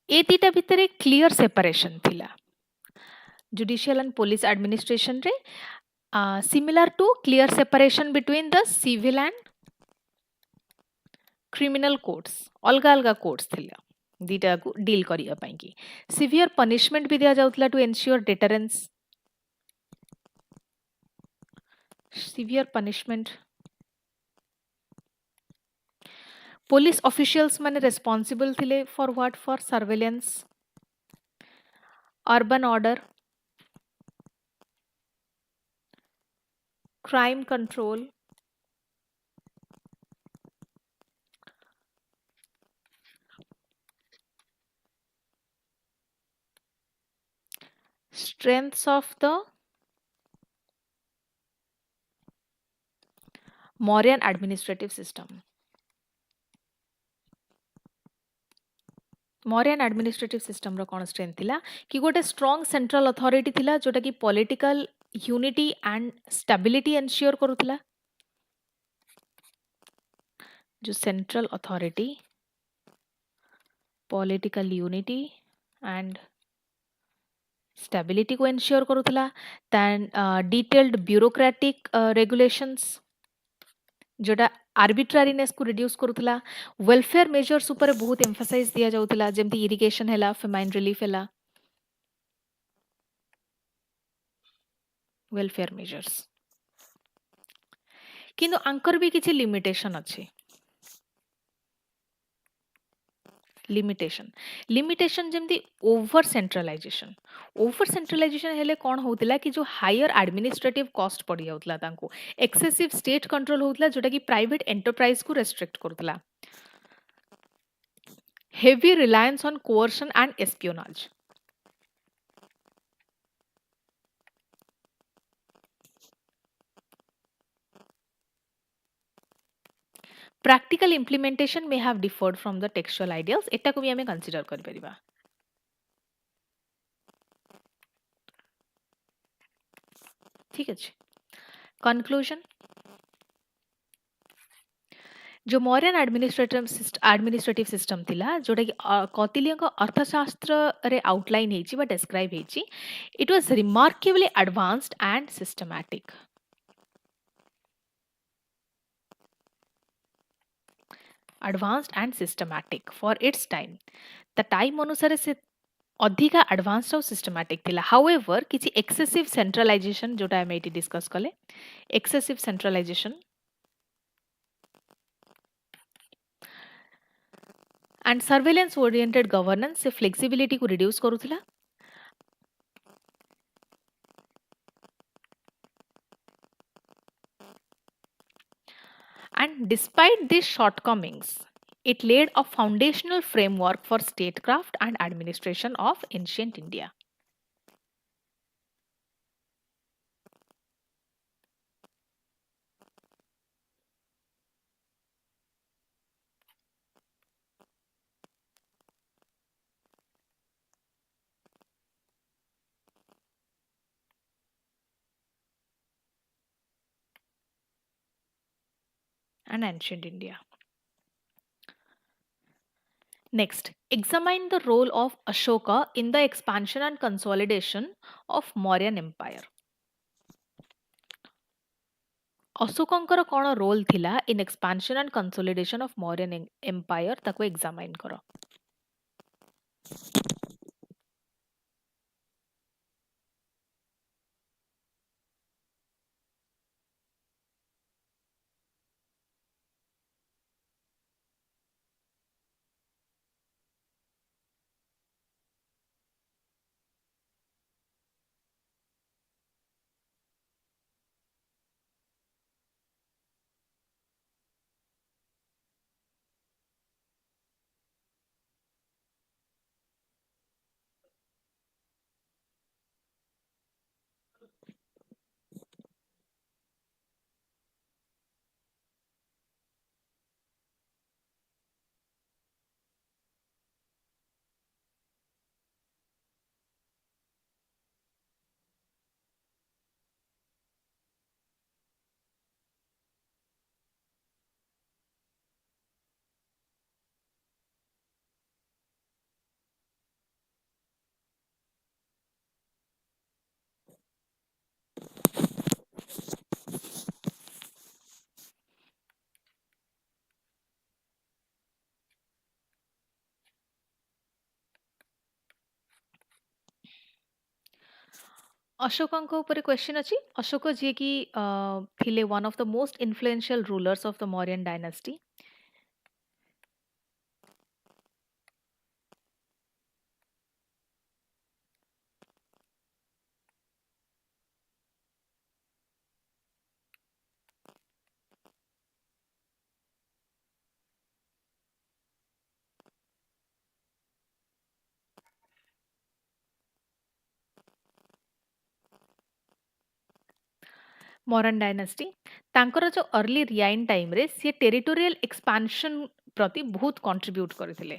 ए तीटा भितर क्लियर सेपरेशन थिला. जुडिशियल एंड पुलिस एडमिनिस्ट्रेशन रे similar to clear separation between the civil and criminal courts. अलग अलग कोर्ट्स थिला दीटा को डील करिया पई की. सिवियर पनिशमेंट भी दिया जाउतला to ensure deterrence. Severe punishment. Police officials mane responsible thile for what? For surveillance, urban order, crime control, strengths of the Mauryan administrative system. Mauryan administrative system रो कौन strength थिला कि गोटे strong central authority थिला जोटा कि political unity and stability ensure करुथिला. जो central authority, political unity and stability को ensure करुथिला. Then detailed bureaucratic regulations जोटा आर्बिट्रारीनेस को रिड्यूस करुथिला. वेलफेयर मेजर्स ऊपर बहुत एम्फासाइज दिया जाउथिला जेमती इरिगेशन हैला, फेमाइन रिलीफ हैला. वेलफेयर मेजर्स किंतु आंकर भी किछि लिमिटेशन अछि. लिमिटेशन जेमती ओवर सेंट्रलाइजेशन हेले कोन होतिला कि जो हायर एडमिनिस्ट्रेटिव कॉस्ट पड़ी जाउतला तांको एक्सेसिव स्टेट कंट्रोल होतला जोटा कि प्राइवेट एंटरप्राइज को restrict Kartala. Heavy reliance on coercion and espionage. Practical implementation may have differed from the textual ideals. एटा को भी हमें कंसीडर कर परिबा. ठीक अछि. कंक्लूजन जो मौर्यन एडमिनिस्ट्रेटिव सिस्टम थिला जोटा कि कौटिल्य को अर्थशास्त्र रे आउटलाइन हेची बा डिस्क्राइब हेची. It was remarkably advanced and systematic. Advanced and systematic for its time. The time अनुसार से अधिका एडवांस्ड और सिस्टमैटिक थिला. हाउएवर किछि एक्सेसिव सेंट्रलाइजेशन जोटा हम एटी डिस्कस कले. Excessive centralization and surveillance oriented governance से फ्लेक्सिबिलिटी को reduce करूथिला. And despite these shortcomings, it laid a foundational framework for statecraft and administration of ancient India. And ancient India. Next, examine the role of Ashoka in the expansion and consolidation of Mauryan Empire. अशोकଙ୍କର କ'ଣ roll ଥିଲା in expansion and consolidation of Mauryan Empire ତାକୁ examine କର. ଅଶୋକଙ୍କ ଉପରେ question ଅଛି। ଅଶୋକ ଯିଏକି ଥିଲେ one of the most influential rulers of the Mauryan dynasty. Mauryan dynasty ତାଙ୍କର ଯୋଉ अर्ली रियाइन टाइम रे सी टेरिटोरियल एक्सपांशन प्रति बहुत कंट्रीब्यूट करथिले।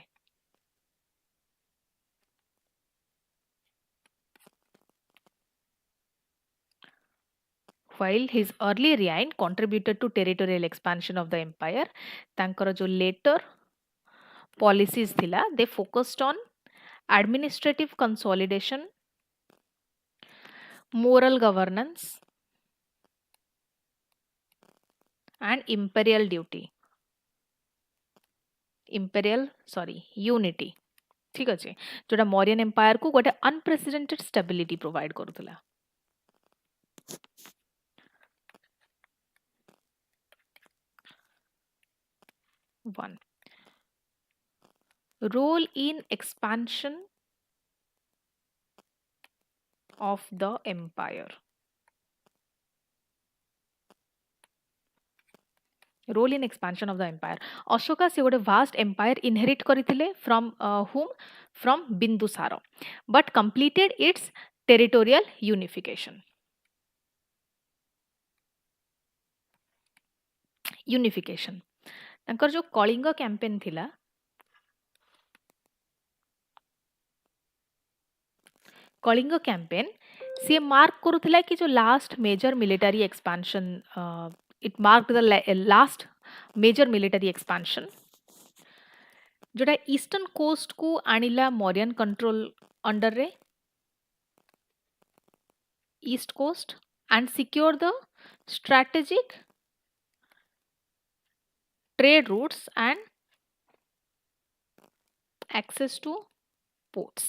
While his early reign contributed to territorial expansion of the empire, ତାଙ୍କର जो later policies थिला they focused on administrative consolidation, moral governance and unity। ठीक अच्छे जोटा मौर्यन एम्पायर को गोटे अनप्रेसिडेंटेड स्टेबिलिटी प्रोवाइड करूला। One role in expansion of the empire. Role in expansion of the empire Ashoka से गोटे वास्ट एम्पायर इनहेरिट करथिले from whom from Bindusara but completed its territorial unification. तांकर जो कलिंग कैंपेन थिला कलिंग कैंपेन सी मार्क करुथिला कि जो last major military expansion it mark the last major military expansion जोटा ईस्टर्न कोस्ट को आनिला मौर्यन कंट्रोल अंडर रे east coast and secure the strategic trade routes and access to ports.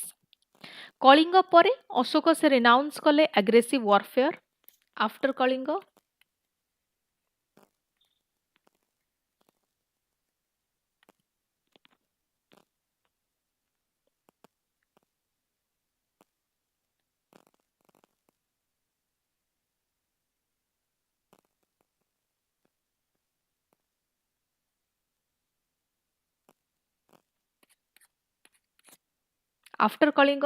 Kalinga परे अशोक से रिनाउंस कले aggressive warfare. After Kalinga after Kalinga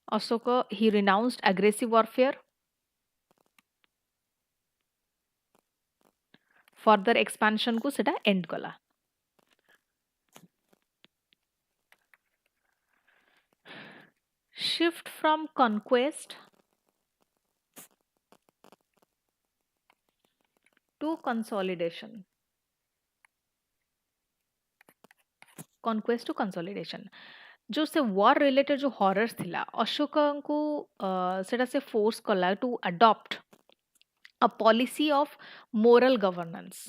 Ashok he renounced aggressive warfare further expansion को सेटा end कला। Shift from conquest to consolidation. Conquest to consolidation जो से war related जो horrors थिला अशोक को सेटा से फोर्स कला to adopt a policy of moral governance.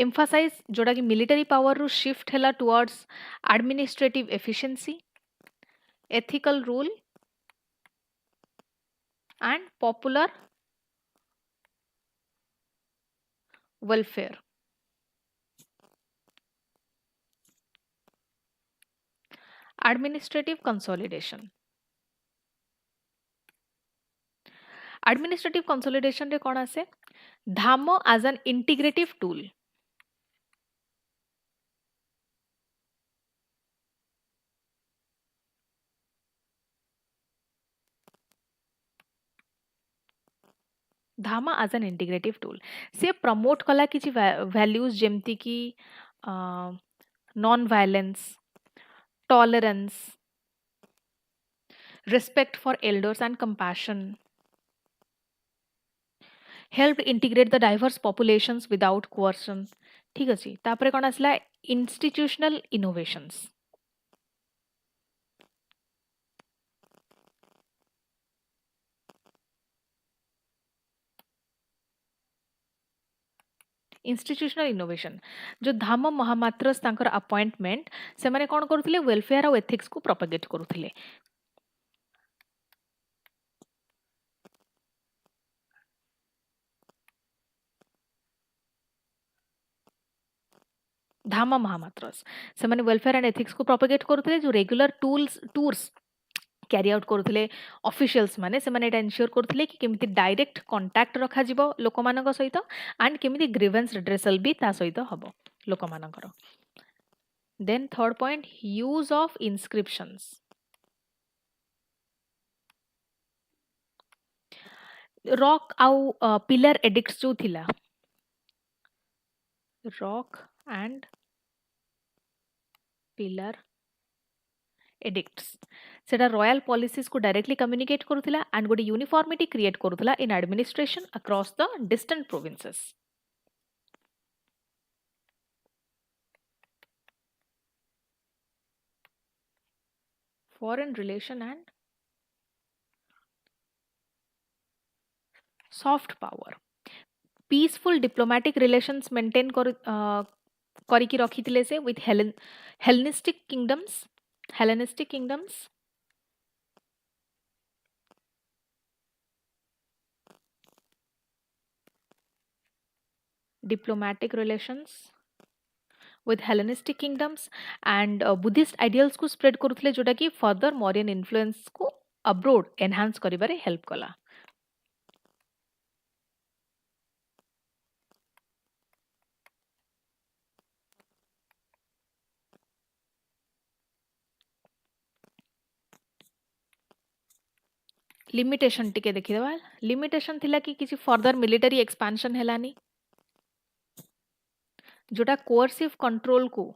Emphasise जोड़ा कि मिलिटरी पावर रू शिफ्ट हैला towards administrative efficiency, ethical rule and popular welfare. Administrative consolidation administrative consolidation रे कौन आसे Dhamma as an integrative tool. Dhamma as an integrative tool से promote कला किसी वैल्यूज जेमती कि non violence, tolerance, respect for elders and compassion, helped integrate the diverse populations without coercion। ठीक अछि तापरे कोन आसला institutional innovations। इंस्टीट्यूशनल इनोवेशन जो धाम महामात्रस तांकर अपॉइंटमेंट से माने कोन करूथिले वेलफेयर और एथिक्स को प्रोपेगेट करूथिले धाम महामात्रस से माने वेलफेयर एंड एथिक्स को प्रोपेगेट करूथिले जो रेगुलर टूर्स क्यारी आउट करूथिले ऑफिशियल्स माने से माने एटा एन्श्योर करूथिले कि केमिति डायरेक्ट कांटेक्ट रखा जिवो लोकमानक सहित एंड केमिति ग्रीवेंस रिड्रेसल भी ता सहित हबो लोकमानकर then third point use of inscriptions rock आउ पिलर एडिक्ट्स जो थिला रॉक एंड पिलर एडिक्ट्स सेटा रॉयल पॉलिसीज को डायरेक्टली कम्युनिकेट करूथिला एंड गोटे यूनिफॉर्मिटी क्रिएट करूथिला in administration across the distant provinces foreign relation and soft power peaceful diplomatic relations maintain करिकी रखिथिले से with Hellenistic kingdoms diplomatic relations with Hellenistic kingdoms and Buddhist ideals को spread करुଥିଲେ जोटा कि further Mauryan influence को abroad enhance करिबारे help कला limitation टिके देखिदेबा limitation थिला कि किसी फर्दर मिलिटरी एक्सपेंशन हेलानी जोटा कोअर्सिव कंट्रोल को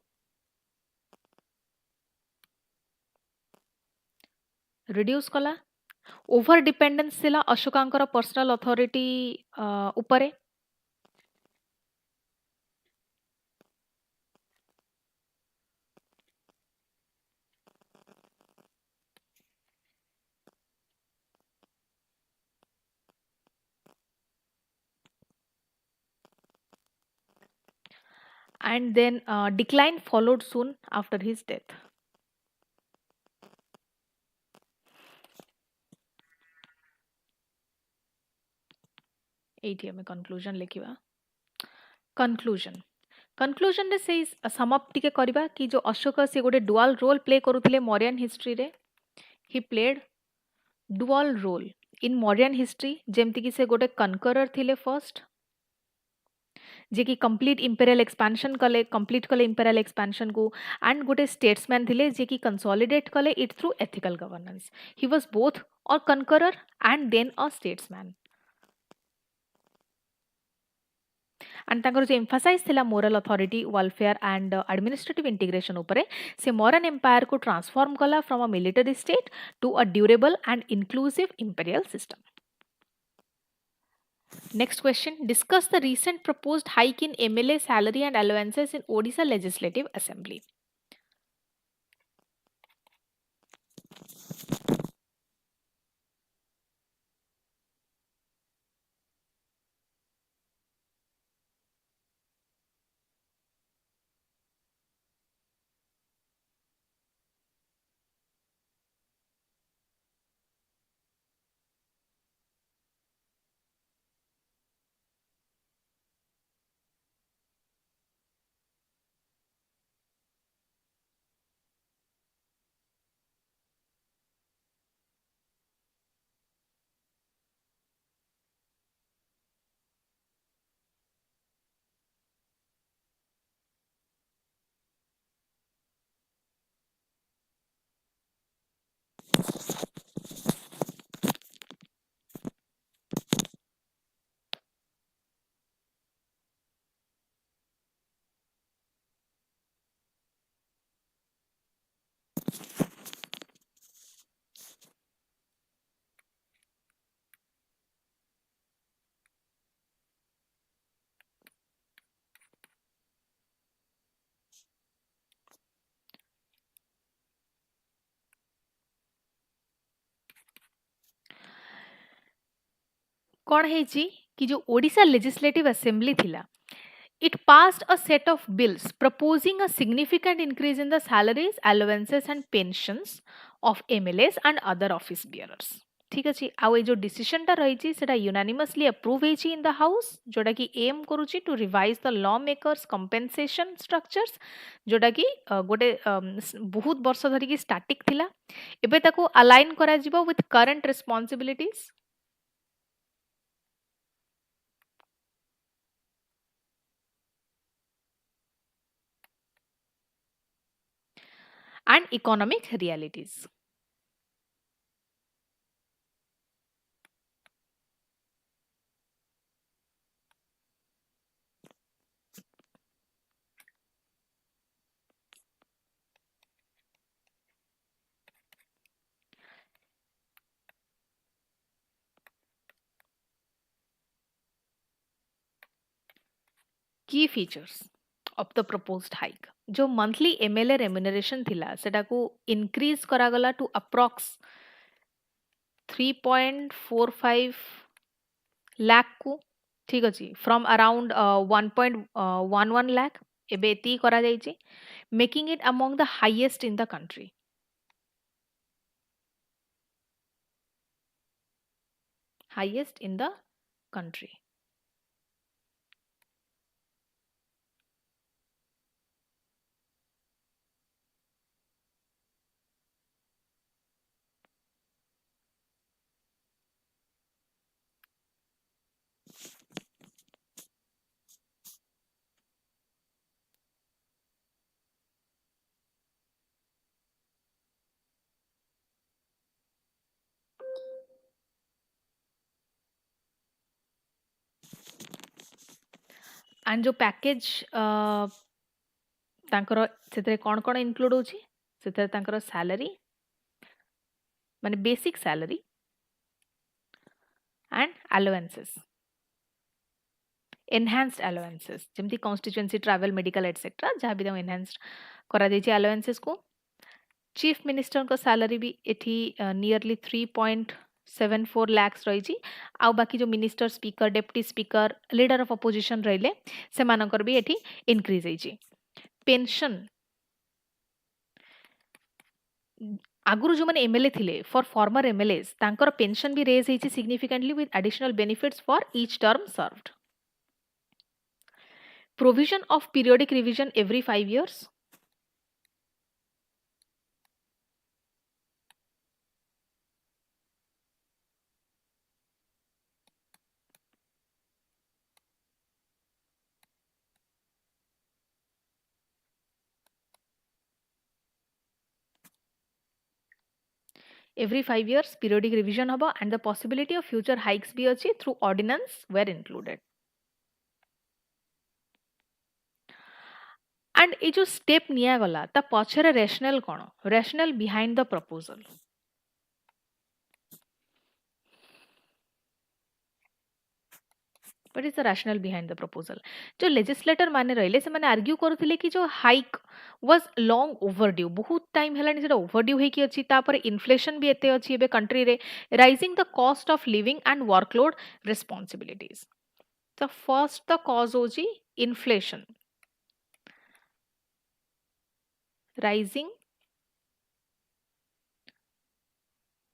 रिड्यूस कला ओवर डिपेंडेंस थिला अशोकांकर पर्सनल अथॉरिटी उपरे and then decline followed soon after his death eighty हमें कंक्लूजन लिखिबा कंक्लूजन रे से समाप्ति के करबा कि जो अशोक से गोटे डुअल रोल प्ले करूथिले मौर्यन हिस्ट्री रे he played dual role in Mauryan history जेमति कि से गोटे कनकरर थिले फर्स्ट जे कि कंप्लीट इंपेरियल एक्सपेंशन कले कंप्लीट कले इंपेरियल एक्सपेंशन को एंड गोटे स्टेट्समैन थिले जे कि कंसोलिडेट कले it through ethical governance he was both a conqueror and then a statesman and तांकर जो एम्फासाइज थिला moral authority welfare and administrative integration उपरे से मॉडर्न एम्पायर को ट्रांसफॉर्म कला from a military state to a durable and inclusive imperial system Next question. Discuss the recent proposed hike in MLA salary and allowances in Odisha Legislative Assembly. कौन है जी कि जो Odisha legislative assembly थिला it passed a set of bills proposing a significant increase in the salaries, allowances and pensions of MLAs and other office bearers. ठीक अच्छे आउ ये जो डिसीजन टा रही सेटा यूनानिमसली अप्रूव होइछि इन द हाउस जोटा कि एम करूछि to revise the lawmakers compensation structures जोटा कि गोटे बहुत वर्ष धरि कि स्टैटिक थिला एबे ताको अलाइन करा जिवो with current responsibilities and economic realities. Key features of the proposed hike. जो monthly MLA remuneration थिला सेटा को increase करागला to approx 3.45 lakh को ठीक अछि from around 1.11 lakh एबे एती करा जाइछि making it among the highest in the country. Highest in the country. And जो पैकेज तांकर सेतरे कोन कोन इंक्लूड होची सेतरे तांकर सैलरी माने basic salary and allowances enhanced allowances जेमती कॉन्स्टिट्यूएंसी ट्रैवल मेडिकल एटसेट्रा जहाँ भी एनहांस्ड करा जाइछि अलाउंसेस को चीफ मिनिस्टर को सैलरी भी एठी नियरली 3.74 lakhs रही आउ बाकी जो minister speaker deputy speaker leader of opposition रहिले से मानकर भी एठी इंक्रीज होइछि पेंशन आगुरु जो माने एमएलए थिले फॉर फॉर्मर एमएलएस तांकर पेंशन भी रेज होइछि significantly with additional benefits for each term served provision of periodic revision every 5 years. Every 5 years periodic revision haba and the possibility of future hikes भी अछि through ordinance were included. And ये जो step निया गला ता पछरे rationale cone rationale behind the proposal. What is the rationale behind the proposal? जो legislator माने रहिले से माने argue करथिले कि जो hike was long overdue बहुत time हेलानी सेटा overdue हे कि अछि तापर inflation भी एते अछि एबे country रे rising the cost of living and workload responsibilities. So first the cause होची inflation, rising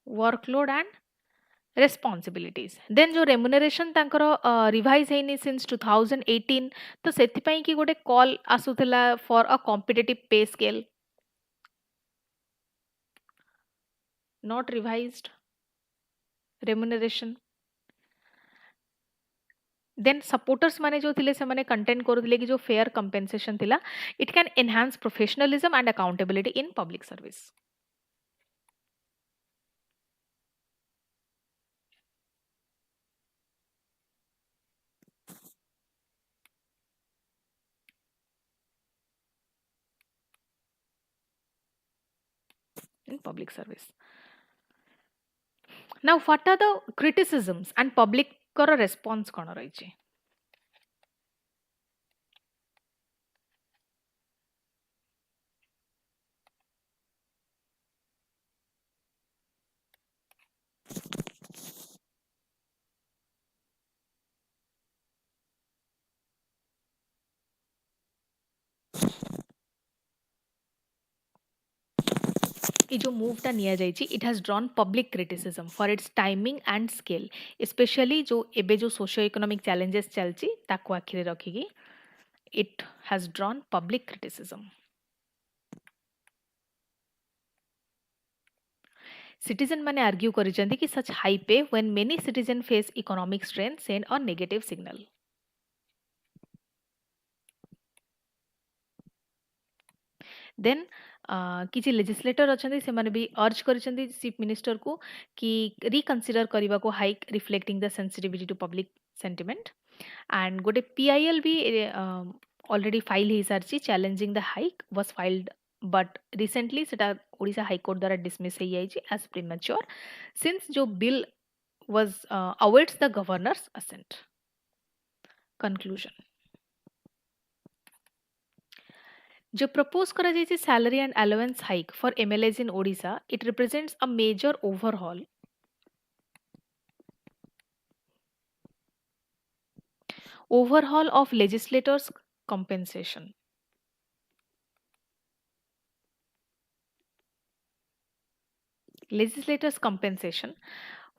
workload and responsibilities. Then जो remuneration तांकर revise हैनी since 2018 तो सेति पई कि गोटे call आसुथिला for a competitive pay scale not revised remuneration. Then supporters माने जो थिले से माने content करुथिले कि जो fair compensation थिला it can enhance professionalism and accountability in public service. In public service. Now what are the criticisms and public कर response कौन रही चे? ये जो मूवटा निया जाइछि it has drawn public criticism for its timing and scale especially जो एबे जो सोशियो इकोनॉमिक चैलेंजेस चलछि ताको आखिरे रखिकी it has drawn public criticism. Citizen mane argue କରିଛନ୍ତି कि such high pay when many citizens face economic strain send a negative signal. Then କିଛି legislator ଅଛନ୍ତି ସେମାନେ ବି urge କରିଛନ୍ତି chief minister को कि reconsider କରିବାକୁ hike reflecting the sensitivity to public sentiment and ଗୋଟେ PIL ବି already file ହେଇସାରିଛି challenging the hike was filed but recently ସେଟା ଓଡ଼ିଶା high court ଦ୍ୱାରା dismiss ହେଇଯାଇଛି as premature since जो bill was awaits the governor's assent. Conclusion. जो propose करा जाइए salary and allowance hike for MLAs in Odisha it represents a major overhaul of legislators compensation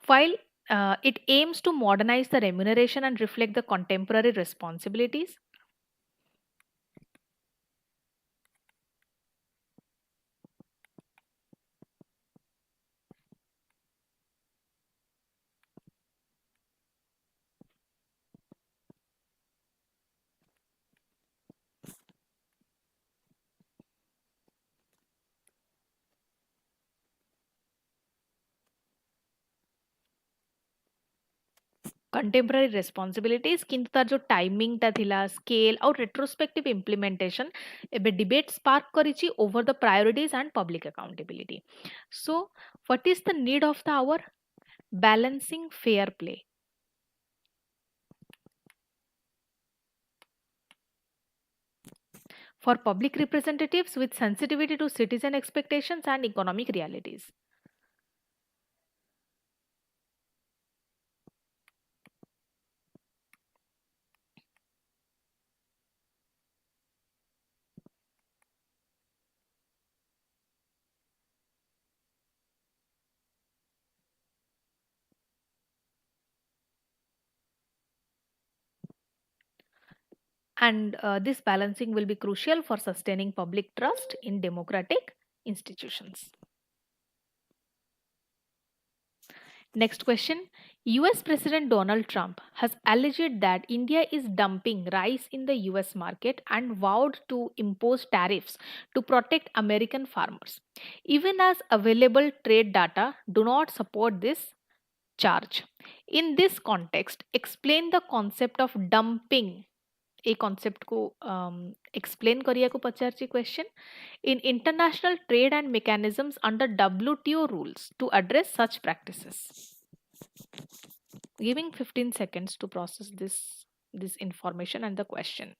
while it aims to modernize the remuneration and reflect the contemporary responsibilities. Contemporary responsibilities किंतु तार जो timing ता थिला scale और retrospective implementation एबे debate spark करिछि over the priorities and public accountability. So what is the need of the hour? Balancing fair play. For public representatives with sensitivity to citizen expectations and economic realities. And this balancing will be crucial for sustaining public trust in democratic institutions. Next question. US President Donald Trump has alleged that India is dumping rice in the US market and vowed to impose tariffs to protect American farmers. Even as available trade data do not support this charge. In this context, explain the concept of dumping. A concept को explain करिया को पचारची question. In international trade and mechanisms under WTO rules to address such practices. Giving 15 seconds to process this information and the question.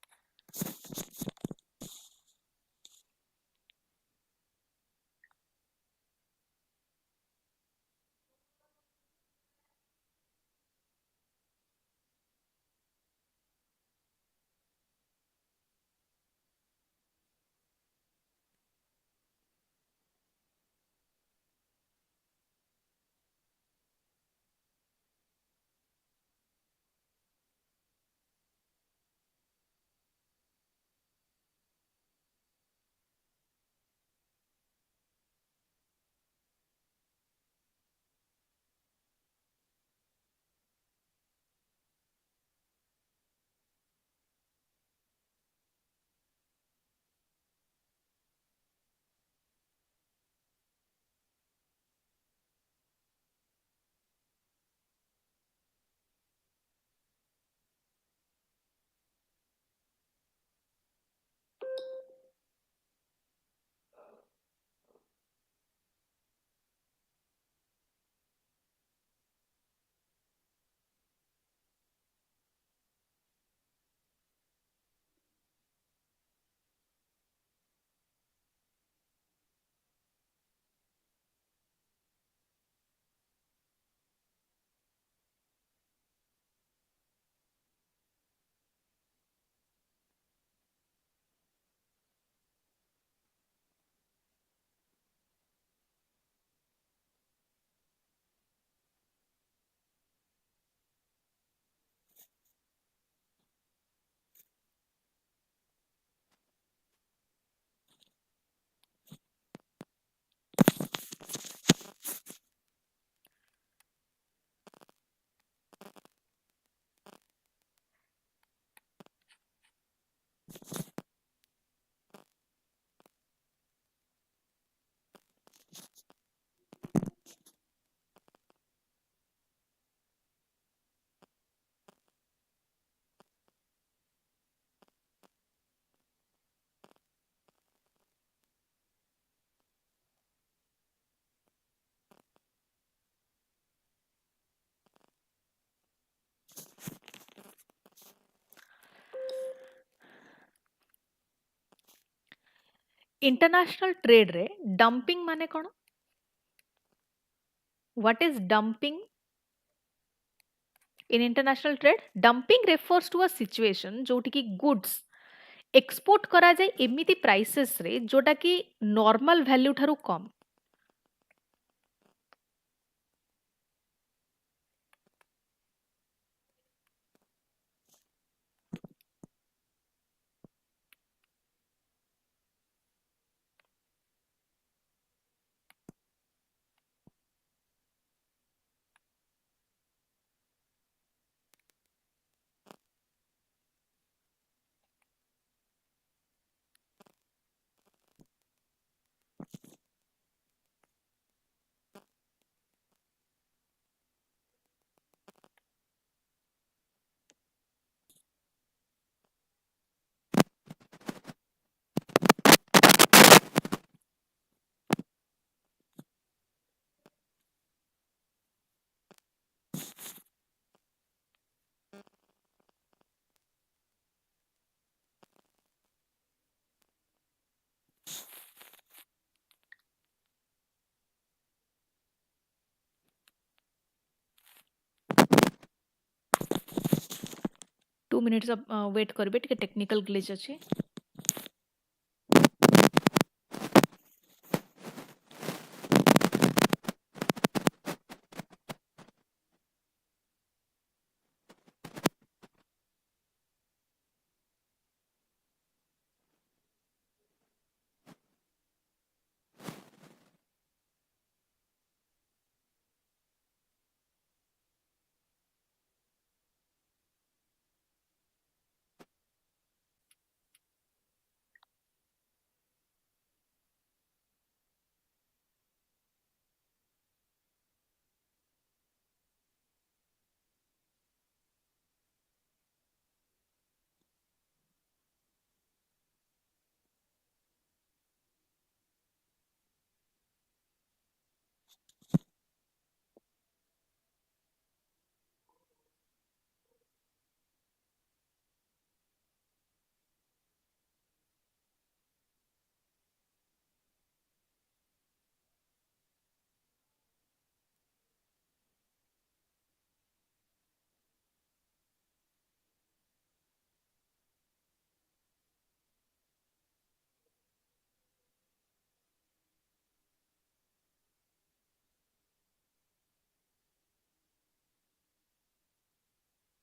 International trade रे dumping माने कौन? What is dumping in international trade? Dumping refers to a situation जोटी की goods export करा जाए एमिति prices रे जोटा की नॉर्मल वैल्यू ठारू कम। टू मिनिट्स वेट करेंगे, टेक्निकल ग्लिच अच्छे।